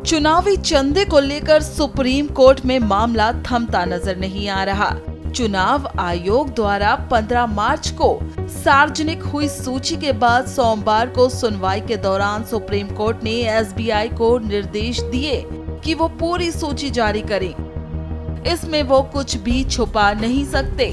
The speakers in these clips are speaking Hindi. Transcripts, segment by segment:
चुनावी चंदे को लेकर सुप्रीम कोर्ट में मामला थमता नजर नहीं आ रहा। चुनाव आयोग द्वारा 15 मार्च को सार्वजनिक हुई सूची के बाद सोमवार को सुनवाई के दौरान सुप्रीम कोर्ट ने एसबीआई को निर्देश दिए कि वो पूरी सूची जारी करे। इसमें वो कुछ भी छुपा नहीं सकते।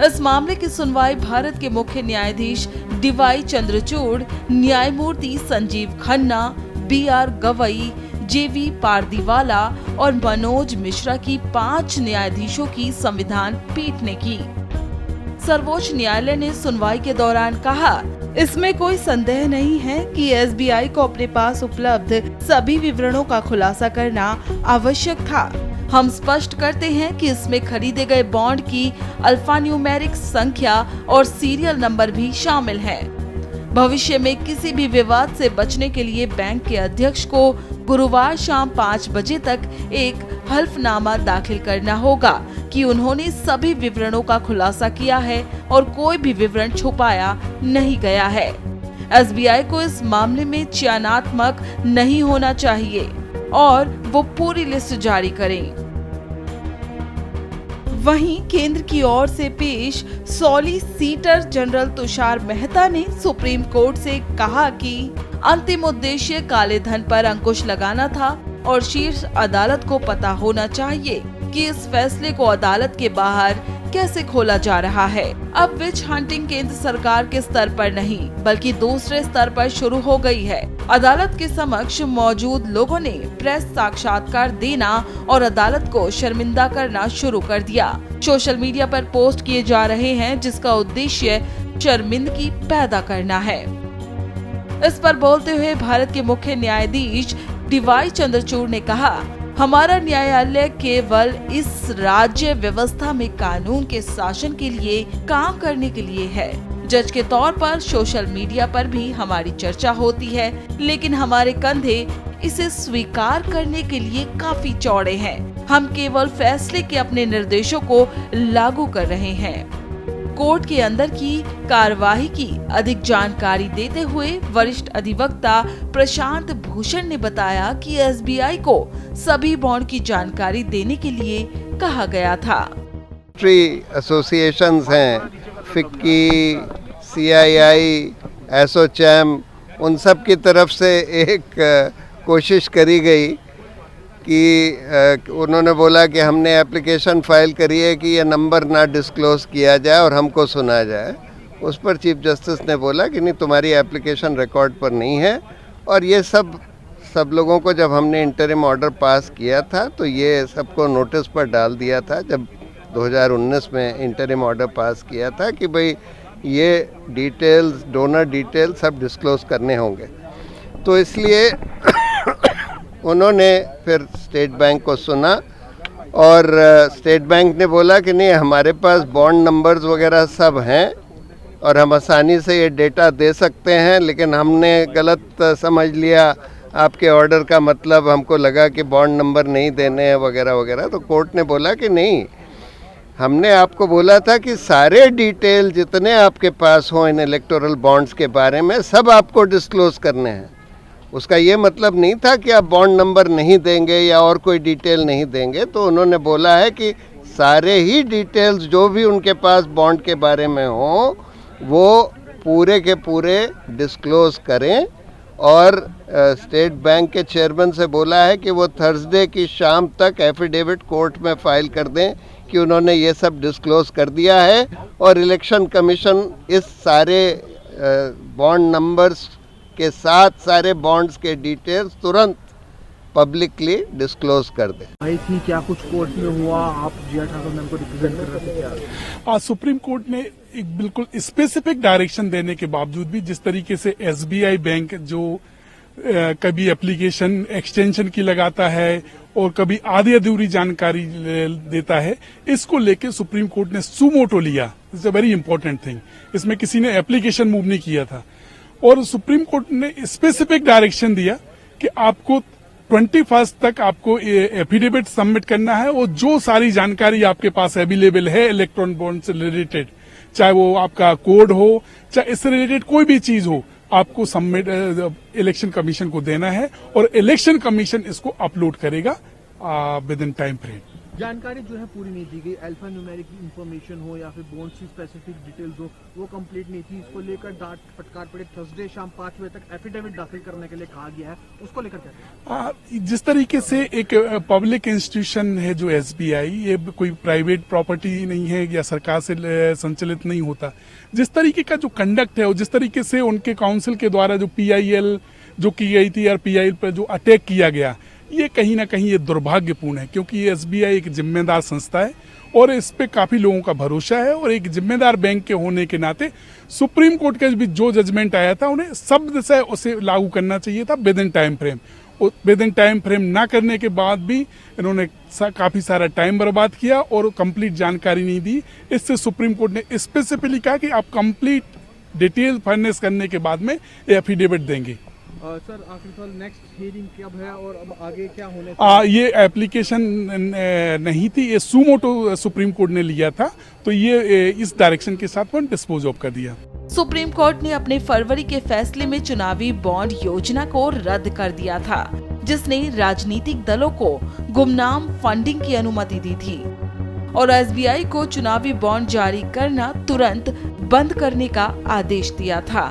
इस मामले की सुनवाई भारत के मुख्य न्यायाधीश डीवाई चंद्रचूड़, न्यायमूर्ति संजीव खन्ना, बीआर गवई, जेवी पारदीवाला और मनोज मिश्रा की 5 न्यायाधीशों की संविधान पीठ ने की। सर्वोच्च न्यायालय ने सुनवाई के दौरान कहा, इसमें कोई संदेह नहीं है कि एसबीआई को अपने पास उपलब्ध सभी विवरणों का खुलासा करना आवश्यक था। हम स्पष्ट करते हैं कि इसमें खरीदे गए बॉन्ड की अल्फान्यूमेरिक संख्या और सीरियल नंबर भी शामिल है। भविष्य में किसी भी विवाद से बचने के लिए बैंक के अध्यक्ष को गुरुवार शाम 5 बजे तक एक हल्फनामा दाखिल करना होगा कि उन्होंने सभी विवरणों का खुलासा किया है और कोई भी विवरण छुपाया नहीं गया है। एसबीआई को इस मामले में चयनात्मक नहीं होना चाहिए और वो पूरी लिस्ट जारी करें। वहीं केंद्र की ओर से पेश सॉलिसिटर जनरल तुषार मेहता ने सुप्रीम कोर्ट से कहा कि अंतिम उद्देश्य काले धन पर अंकुश लगाना था और शीर्ष अदालत को पता होना चाहिए कि इस फैसले को अदालत के बाहर कैसे खोला जा रहा है। अब विच हंटिंग केंद्र सरकार के स्तर पर नहीं बल्कि दूसरे स्तर पर शुरू हो गई है। अदालत के समक्ष मौजूद लोगों ने प्रेस साक्षात्कार देना और अदालत को शर्मिंदा करना शुरू कर दिया। सोशल मीडिया पर पोस्ट किए जा रहे हैं जिसका उद्देश्य शर्मिंदगी पैदा करना है। इस पर बोलते हुए भारत के मुख्य न्यायाधीश डीवाई चंद्रचूड़ ने कहा, हमारा न्यायालय केवल इस राज्य व्यवस्था में कानून के शासन के लिए काम करने के लिए है। जज के तौर पर सोशल मीडिया पर भी हमारी चर्चा होती है, लेकिन हमारे कंधे इसे स्वीकार करने के लिए काफी चौड़े हैं। हम केवल फैसले के अपने निर्देशों को लागू कर रहे हैं। कोर्ट के अंदर की कार्यवाही की अधिक जानकारी देते हुए वरिष्ठ अधिवक्ता प्रशांत भूषण ने बताया कि एसबीआई को सभी बॉन्ड की जानकारी देने के लिए कहा गया था। एसोसिएशंस हैं, फिक्की, सीआईआई, एसोचैम, उन सब की तरफ से एक कोशिश करी गई कि उन्होंने बोला कि हमने एप्लीकेशन फाइल करी है कि ये नंबर ना डिस्क्लोज किया जाए और हमको सुना जाए। उस पर चीफ जस्टिस ने बोला कि नहीं, तुम्हारी एप्लीकेशन रिकॉर्ड पर नहीं है। और ये सब लोगों को जब हमने इंटरिम ऑर्डर पास किया था तो ये सबको नोटिस पर डाल दिया था, जब 2019 में इंटरिम ऑर्डर पास किया था कि भाई ये डिटेल्स, डोनर डिटेल्स सब डिस्क्लोज करने होंगे। तो इसलिए उन्होंने फिर स्टेट बैंक को सुना और स्टेट बैंक ने बोला कि नहीं, हमारे पास बॉन्ड नंबर्स वगैरह सब हैं और हम आसानी से ये डेटा दे सकते हैं, लेकिन हमने गलत समझ लिया आपके ऑर्डर का मतलब, हमको लगा कि बॉन्ड नंबर नहीं देने हैं वगैरह वगैरह। तो कोर्ट ने बोला कि नहीं, हमने आपको बोला था कि सारे डिटेल जितने आपके पास हों इन इलेक्टोरल बॉन्ड्स के बारे में सब आपको डिस्क्लोज करने हैं। उसका ये मतलब नहीं था कि आप बॉन्ड नंबर नहीं देंगे या और कोई डिटेल नहीं देंगे। तो उन्होंने बोला है कि सारे ही डिटेल्स जो भी उनके पास बॉन्ड के बारे में हों वो पूरे के पूरे डिस्क्लोज करें। और स्टेट बैंक के चेयरमैन से बोला है कि वो थर्सडे की शाम तक एफिडेविट कोर्ट में फाइल कर दें कि उन्होंने ये सब डिस्क्लोज कर दिया है और इलेक्शन कमीशन इस सारे बॉन्ड नंबर्स के साथ सारे बॉन्ड्स के डिटेल्स तुरंत पब्लिकली डिस्क्लोज कर दें। भाई थी क्या कुछ कोर्ट में हुआ? आप जी ठाकुर मैम को रिप्रेजेंट कर रहे थे क्या? आज सुप्रीम कोर्ट ने एक बिल्कुल स्पेसिफिक डायरेक्शन देने के बावजूद भी जिस तरीके से एसबीआई बैंक जो कभी एप्लीकेशन एक्सटेंशन की लगाता है और कभी आधी अधूरी जानकारी देता है, इसको लेके सुप्रीम कोर्ट ने सुमोटो लिया। It's a very important thing. इसमें किसी ने एप्लीकेशन मूव नहीं किया था और सुप्रीम कोर्ट ने स्पेसिफिक डायरेक्शन दिया कि आपको 21 तक आपको एफिडेविट सबमिट करना है और जो सारी जानकारी आपके पास अवेलेबल है इलेक्ट्रॉनिक बॉन्ड से रिलेटेड, चाहे वो आपका कोड हो, चाहे इससे रिलेटेड कोई भी चीज हो, आपको सबमिट इलेक्शन कमीशन को देना है और इलेक्शन कमीशन इसको अपलोड करेगा विद इन टाइम फ्रेम। जानकारी जो है पूरी नहीं दी गई, अल्फा न्यूमेरिक की इंफॉर्मेशन हो या फिर बॉन्ड्स की स्पेसिफिक डिटेल्स हो, वो कंप्लीट नहीं थी। इसको लेकर डांट फटकार पड़े। थर्सडे शाम 5 बजे तक एफिडेविट दाखिल करने के लिए कहा गया है, उसको लेकर क्या? जिस तरीके से एक पब्लिक इंस्टीट्यूशन है जो एसबीआई, ये कोई प्राइवेट प्रॉपर्टी नहीं है या सरकार से संचालित नहीं होता। जिस तरीके का जो कंडक्ट है और जिस तरीके से उनके काउंसिल के द्वारा जो पीआईएल जो की गई थी और पीआईएल पर जो अटैक किया गया, ये कहीं ना कहीं ये दुर्भाग्यपूर्ण है, क्योंकि ये एसबीआई एक जिम्मेदार संस्था है और इस पे काफी लोगों का भरोसा है। और एक जिम्मेदार बैंक के होने के नाते सुप्रीम कोर्ट का भी जो जजमेंट आया था, उन्हें शब्द से उसे लागू करना चाहिए था with in time frame. With in time frame ना करने के बाद भी इन्होंने काफी सारा टाइम बर्बाद किया और कंप्लीट जानकारी नहीं दी। इससे सुप्रीम कोर्ट ने स्पेसिफिकली कहा कि आप कंप्लीट डिटेल फर्निश करने के बाद में एफिडेविट देंगे। सर आखिर सवाल, नेक्स्ट हियरिंग कब है और अब आगे क्या होने? ये एप्लीकेशन नहीं थी, ये सुमोटो सुप्रीम कोर्ट ने लिया था, तो ये इस डायरेक्शन के साथ वन डिस्पोज ऑफ कर दिया। सुप्रीम कोर्ट ने अपने फरवरी के फैसले में चुनावी बॉन्ड योजना को रद्द कर दिया था, जिसने राजनीतिक दलों को गुमनाम फंडिंग की अनुमति दी थी और एसबीआई को चुनावी बॉन्ड जारी करना तुरंत बंद करने का आदेश दिया था।